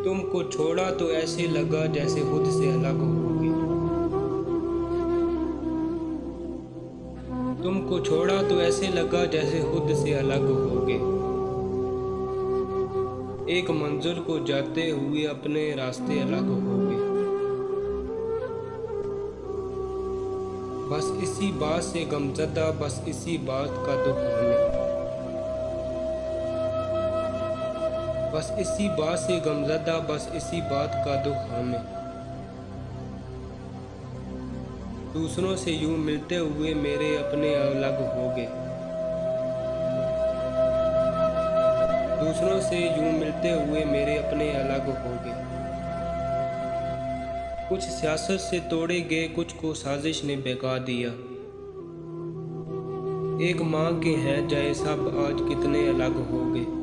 तुमको छोड़ा तो ऐसे लगा जैसे खुद से अलग होगे। तुमको छोड़ा तो ऐसे लगा जैसे खुद से अलग होगे। एक मंजिल को जाते हुए अपने रास्ते अलग होगे। बस इसी बात से गमज़दा, बस इसी बात का दुख हमें। बस इसी बात से गमज़दा, बस इसी बात का दुख हमें। दूसरों से यूं मिलते हुए मेरे अपने अलग होगे। दूसरों से यूं मिलते हुए मेरे अपने अलग होगे। कुछ सियासत से तोड़े गए, कुछ को साजिश ने बेगा दिया। एक माँ के हैं जाए सब आज कितने अलग होगे।